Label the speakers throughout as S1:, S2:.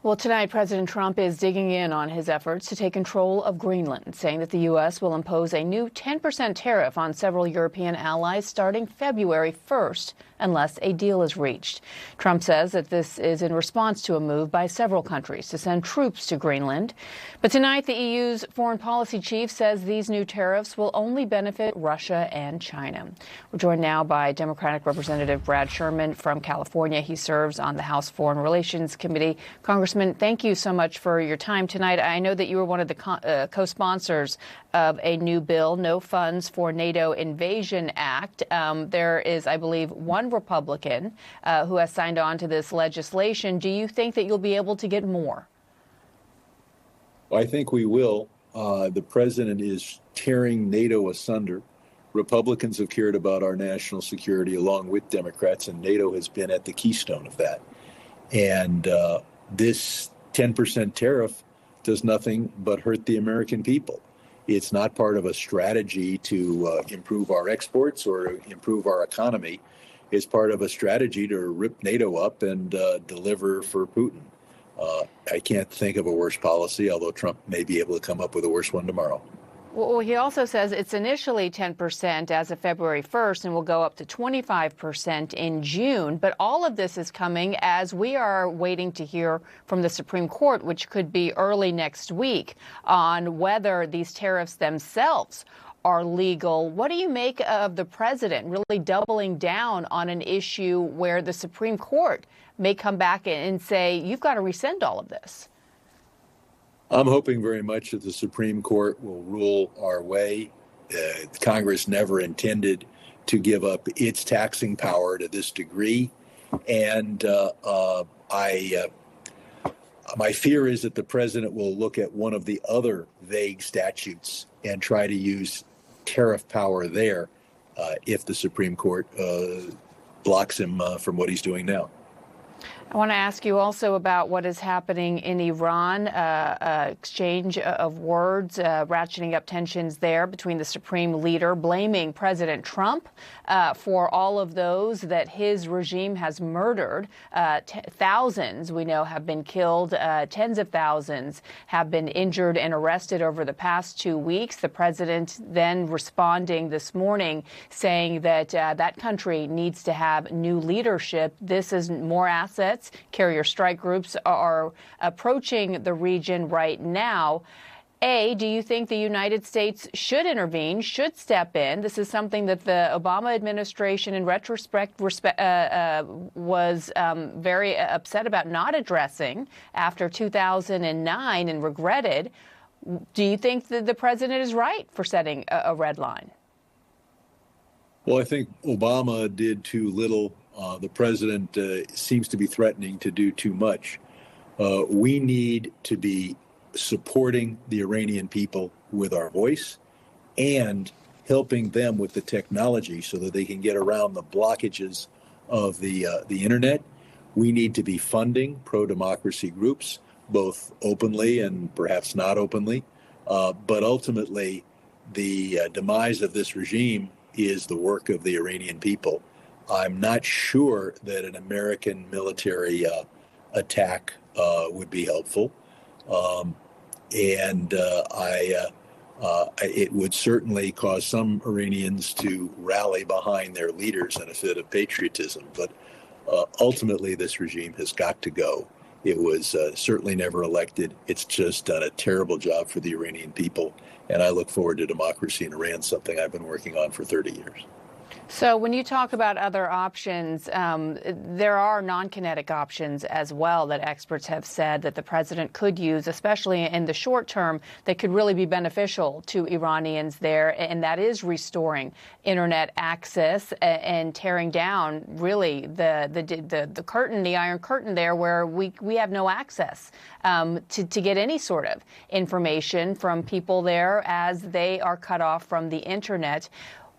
S1: Well, tonight, President Trump is digging in on his efforts to take control of Greenland, saying that the U.S. will impose a new 10% tariff on several European allies starting February 1st, unless a deal is reached. Trump says that this is in response to a move by several countries to send troops to Greenland. But tonight, the EU's foreign policy chief says these new tariffs will only benefit Russia and China. We're joined now by Democratic Representative Brad Sherman from California. He serves on the House Foreign Relations Committee. Congressman, thank you so much for your time tonight. I know that you were one of the co-sponsors of a new bill, No Funds for NATO Invasion Act. There is, I believe, one Republican who has signed on to this legislation. Do you think that you'll be able to get more?
S2: I think we will. The president is tearing NATO asunder. Republicans have cared about our national security along with Democrats, and NATO has been at the keystone of that. And this 10% tariff does nothing but hurt the American people. It's not part of a strategy to improve our exports or improve our economy. It's part of a strategy to rip NATO up and deliver for Putin. I can't think of a worse policy, although Trump may be able to come up with a worse one tomorrow.
S1: Well, he also says it's initially 10% as of February 1st and will go up to 25% in June. But all of this is coming as we are waiting to hear from the Supreme Court, which could be early next week, on whether these tariffs themselves are legal. What do you make of the president really doubling down on an issue where the Supreme Court may come back and say, you've got to rescind all of this?
S2: I'm hoping very much that the Supreme Court will rule our way. Congress never intended to give up its taxing power to this degree. And my fear is that the president will look at one of the other vague statutes and try to use tariff power there if the Supreme Court blocks him from what he's doing now.
S1: I want to ask you also about what is happening in Iran, exchange of words, ratcheting up tensions there between the supreme leader, blaming President Trump for all of those that his regime has murdered. Thousands, we know, have been killed. Tens of thousands have been injured and arrested over the past 2 weeks. The president then responding this morning saying that that country needs to have new leadership. This is more assets. Carrier strike groups are approaching the region right now. Do you think the United States should intervene, should step in? This is something that the Obama administration, in retrospect, was very upset about not addressing after 2009 and regretted. Do you think that the president is right for setting a red line?
S2: Well, I think Obama did too little. The president seems to be threatening to do too much. We need to be supporting the Iranian people with our voice and helping them with the technology so that they can get around the blockages of the internet. We need to be funding pro-democracy groups, both openly and perhaps not openly. But ultimately, the demise of this regime is the work of the Iranian people. I'm not sure that an American military attack would be helpful. It would certainly cause some Iranians to rally behind their leaders in a fit of patriotism. But ultimately, this regime has got to go. It was certainly never elected. It's just done a terrible job for the Iranian people. And I look forward to democracy in Iran, something I've been working on for 30 years.
S1: So when you talk about other options, there are non-kinetic options as well that experts have said that the president could use, especially in the short term, that could really be beneficial to Iranians there. And that is restoring internet access and tearing down really the curtain, the Iron Curtain there, where we have no access to get any sort of information from people there as they are cut off from the internet.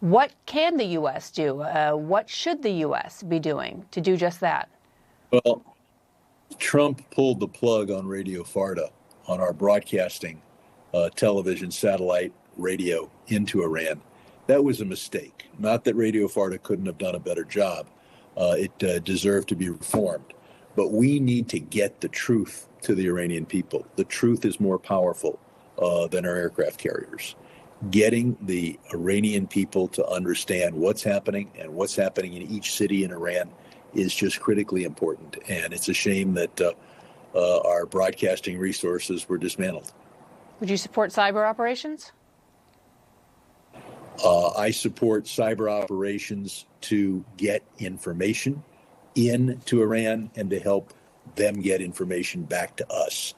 S1: What can the U.S. do? What should the U.S. be doing to do just that?
S2: Well, Trump pulled the plug on Radio Farda, on our broadcasting television, satellite, radio into Iran. That was a mistake. Not that Radio Farda couldn't have done a better job. It deserved to be reformed. But we need to get the truth to the Iranian people. The truth is more powerful than our aircraft carriers. Getting the Iranian people to understand what's happening and what's happening in each city in Iran is just critically important. And it's a shame that our broadcasting resources were dismantled.
S1: Would you support cyber operations?
S2: I support cyber operations to get information into Iran and to help them get information back to us.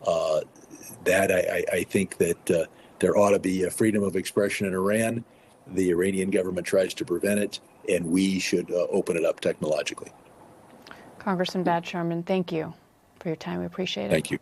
S2: I think that there ought to be a freedom of expression in Iran. The Iranian government tries to prevent it, and we should open it up technologically.
S1: Congressman Brad Sherman, thank you for your time. We appreciate it.
S2: Thank you.